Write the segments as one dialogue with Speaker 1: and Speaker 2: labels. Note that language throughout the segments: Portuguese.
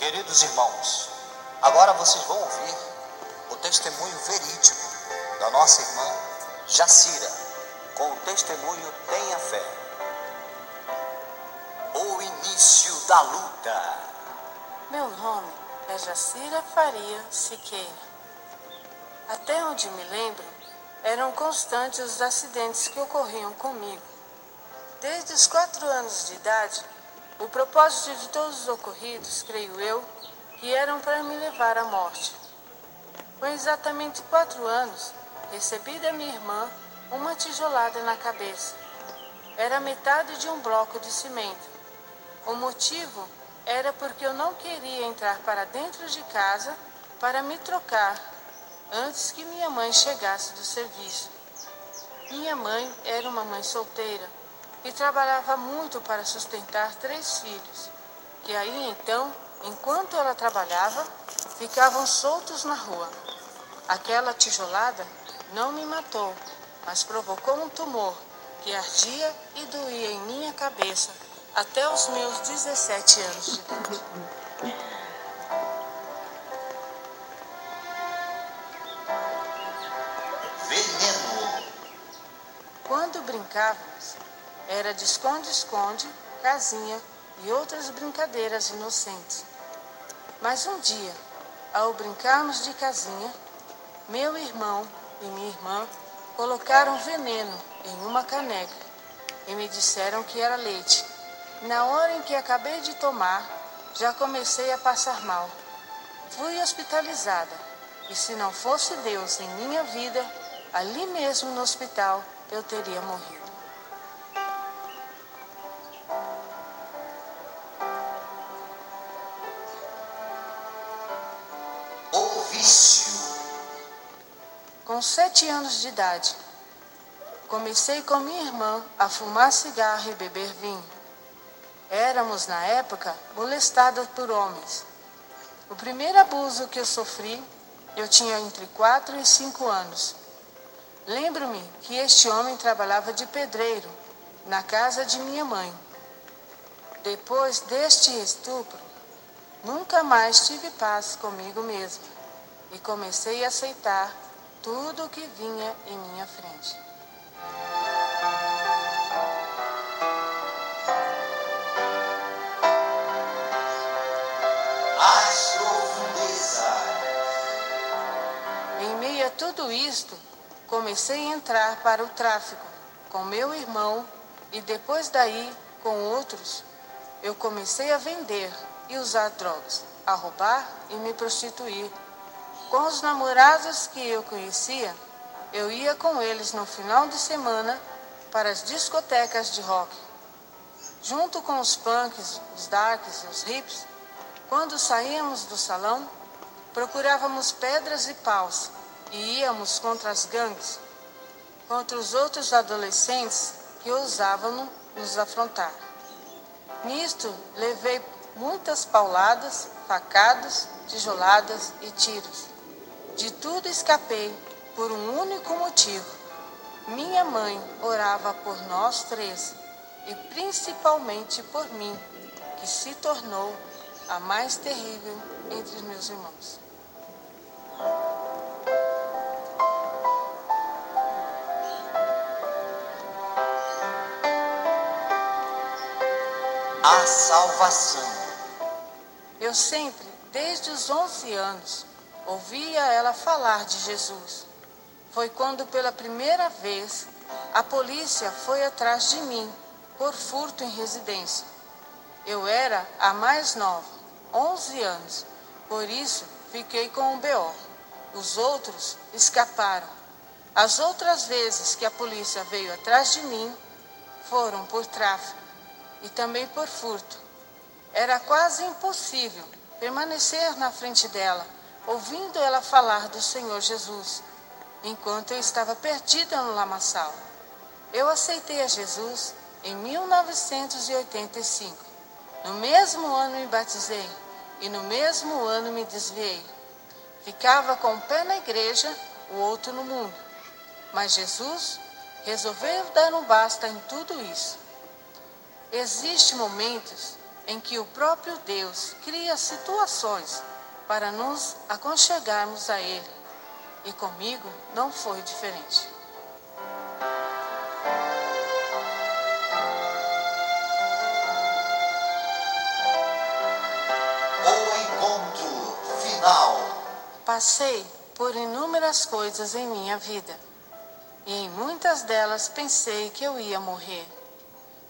Speaker 1: Queridos irmãos, agora vocês vão ouvir o testemunho verídico da nossa irmã Jacira, com o testemunho Tenha Fé. O início da luta.
Speaker 2: Meu nome é Jacira Faria Siqueira. Até onde me lembro, eram constantes os acidentes que ocorriam comigo. Desde os 4 anos de idade, o propósito de todos os ocorridos, creio eu, que eram para me levar à morte. Com exatamente 4 anos, recebi da minha irmã uma tijolada na cabeça. Era metade de um bloco de cimento. O motivo era porque eu não queria entrar para dentro de casa para me trocar antes que minha mãe chegasse do serviço. Minha mãe era uma mãe solteira e trabalhava muito para sustentar 3 filhos, que aí então, enquanto ela trabalhava, ficavam soltos na rua. Aquela tijolada não me matou, mas provocou um tumor que ardia e doía em minha cabeça até os meus 17 anos de idade.
Speaker 1: Veneno.
Speaker 2: Quando brincávamos, era de esconde-esconde, casinha e outras brincadeiras inocentes. Mas um dia, ao brincarmos de casinha, meu irmão e minha irmã colocaram veneno em uma caneca e me disseram que era leite. Na hora em que acabei de tomar, já comecei a passar mal. Fui hospitalizada e se não fosse Deus em minha vida, ali mesmo no hospital eu teria morrido.
Speaker 1: O vício.
Speaker 2: Com 7 anos de idade, comecei com minha irmã a fumar cigarro e beber vinho. Éramos, na época, molestadas por homens. O primeiro abuso que eu sofri, eu tinha entre 4 e 5 anos. Lembro-me que este homem trabalhava de pedreiro na casa de minha mãe. Depois deste estupro, nunca mais tive paz comigo mesma e comecei a aceitar tudo o que vinha em minha frente.
Speaker 1: As profundezas.
Speaker 2: Em meio a tudo isto, comecei a entrar para o tráfico com meu irmão e depois daí, com outros, eu comecei a vender e usar drogas, a roubar e me prostituir. Com os namorados que eu conhecia, eu ia com eles no final de semana para as discotecas de rock. Junto com os punks, os darks e os hips, quando saíamos do salão, procurávamos pedras e paus e íamos contra as gangues, contra os outros adolescentes que ousavam nos afrontar. Nisto, levei muitas pauladas, facadas, tijoladas e tiros. De tudo escapei por um único motivo. Minha mãe orava por nós 3 e principalmente por mim, que se tornou a mais terrível entre os meus irmãos.
Speaker 1: A salvação.
Speaker 2: Eu sempre, desde os 11 anos, ouvia ela falar de Jesus. Foi quando pela primeira vez a polícia foi atrás de mim por furto em residência. Eu era a mais nova, 11 anos, por isso fiquei com o BO. Os outros escaparam. As outras vezes que a polícia veio atrás de mim foram por tráfico e também por furto. Era quase impossível permanecer na frente dela, ouvindo ela falar do Senhor Jesus, enquanto eu estava perdida no lamaçal. Eu aceitei a Jesus em 1985. No mesmo ano me batizei e no mesmo ano me desviei. Ficava com um pé na igreja, o outro no mundo. Mas Jesus resolveu dar um basta em tudo isso. Existem momentos em que o próprio Deus cria situações para nos aconchegarmos a Ele. E comigo não foi diferente.
Speaker 1: O encontro final.
Speaker 2: Passei por inúmeras coisas em minha vida, e em muitas delas pensei que eu ia morrer.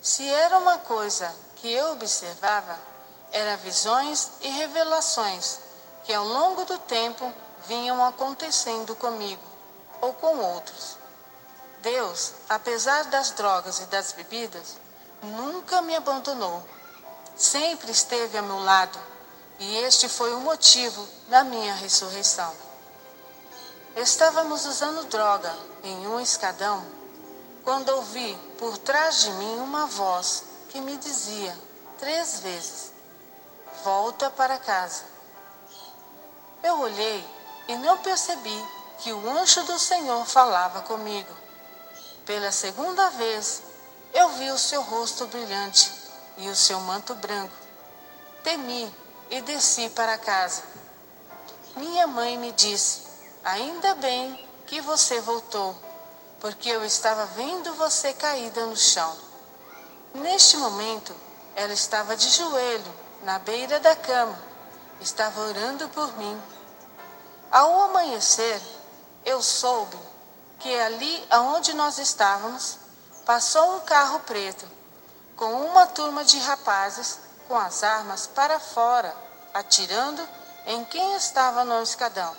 Speaker 2: Se era uma coisa que eu observava, eram visões e revelações que ao longo do tempo vinham acontecendo comigo ou com outros. Deus, apesar das drogas e das bebidas, nunca me abandonou. Sempre esteve ao meu lado, e este foi o motivo da minha ressurreição. Estávamos usando droga em um escadão, quando ouvi por trás de mim uma voz que me dizia 3 vezes: volta para casa. Eu olhei e não percebi que o anjo do Senhor falava comigo. Pela segunda vez, eu vi o seu rosto brilhante e o seu manto branco. Temi e desci para casa. Minha mãe me disse: ainda bem que você voltou, porque eu estava vendo você caída no chão. Neste momento, ela estava de joelho na beira da cama, estava orando por mim. Ao amanhecer, eu soube que ali aonde nós estávamos, passou um carro preto, com uma turma de rapazes com as armas para fora, atirando em quem estava no escadão.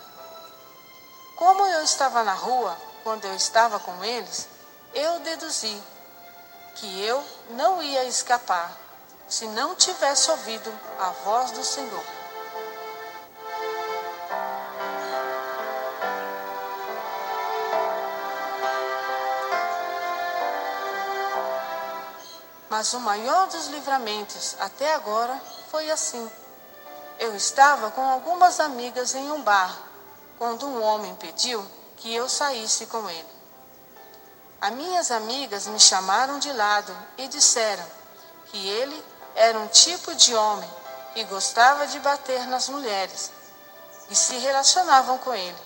Speaker 2: Como eu estava na rua, quando eu estava com eles, eu deduzi que eu não ia escapar, se não tivesse ouvido a voz do Senhor. Mas o maior dos livramentos até agora foi assim. Eu estava com algumas amigas em um bar, quando um homem pediu que eu saísse com ele. As minhas amigas me chamaram de lado e disseram que ele era um tipo de homem que gostava de bater nas mulheres e se relacionavam com ele.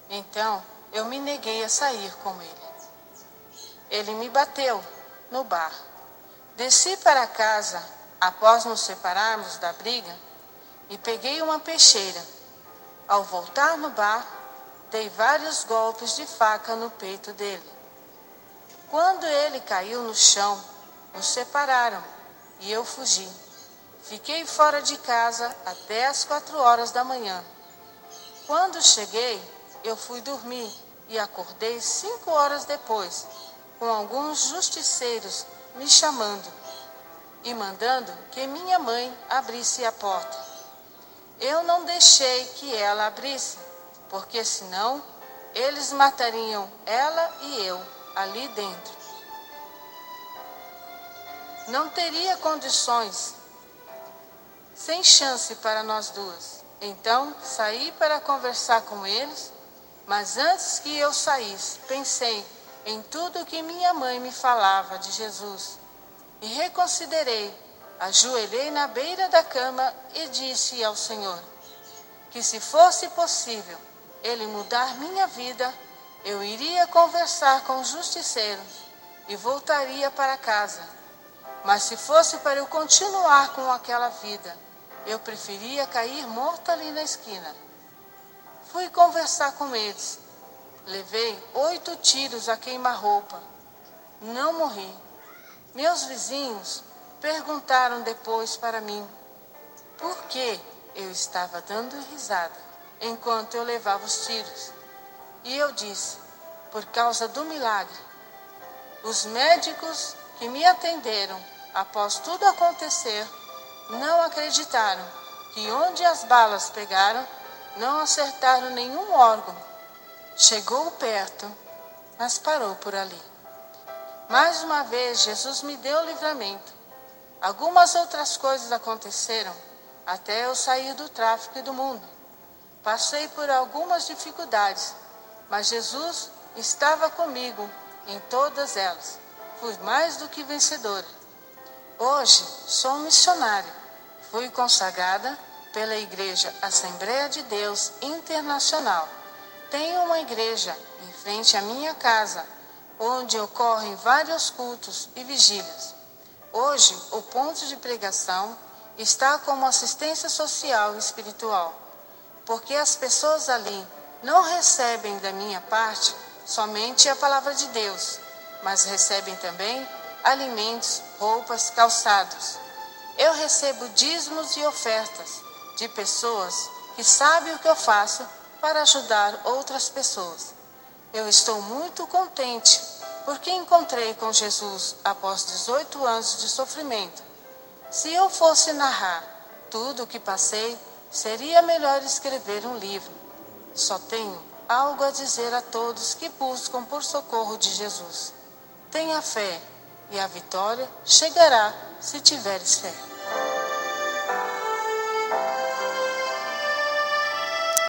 Speaker 2: Então eu me neguei a sair com ele. Ele me bateu no bar. Desci para casa após nos separarmos da briga e peguei uma peixeira. Ao voltar no bar, dei vários golpes de faca no peito dele. Quando ele caiu no chão, nos separaram e eu fugi. Fiquei fora de casa até as 4 horas da manhã. Quando cheguei, eu fui dormir e acordei 5 horas depois, com alguns justiceiros me chamando e mandando que minha mãe abrisse a porta. Eu não deixei que ela abrisse, porque senão eles matariam ela e eu ali dentro. Não teria condições, sem chance para nós duas. Então saí para conversar com eles, mas antes que eu saísse, pensei em tudo que minha mãe me falava de Jesus e reconsiderei, ajoelhei na beira da cama e disse ao Senhor que se fosse possível Ele mudar minha vida, eu iria conversar com os justiceiros e voltaria para casa. Mas se fosse para eu continuar com aquela vida, eu preferia cair morta ali na esquina. Fui conversar com eles. Levei 8 tiros a queima-roupa. Não morri. Meus vizinhos perguntaram depois para mim por que eu estava dando risada enquanto eu levava os tiros. E eu disse: por causa do milagre. Os médicos que me atenderam após tudo acontecer não acreditaram que onde as balas pegaram não acertaram nenhum órgão. Chegou perto, mas parou por ali. Mais uma vez, Jesus me deu o livramento. Algumas outras coisas aconteceram até eu sair do tráfico e do mundo. Passei por algumas dificuldades, mas Jesus estava comigo em todas elas. Fui mais do que vencedora. Hoje sou missionária. Fui consagrada pela Igreja Assembleia de Deus Internacional. Tenho uma igreja em frente à minha casa, onde ocorrem vários cultos e vigílias. Hoje, o ponto de pregação está como assistência social e espiritual, porque as pessoas ali não recebem da minha parte somente a palavra de Deus, mas recebem também alimentos, roupas, calçados. Eu recebo dízimos e ofertas de pessoas que sabem o que eu faço para ajudar outras pessoas. Eu estou muito contente porque encontrei com Jesus após 18 anos de sofrimento. Se eu fosse narrar tudo o que passei, seria melhor escrever um livro. Só tenho algo a dizer a todos que buscam por socorro de Jesus. Tenha fé e a vitória chegará se tiveres fé.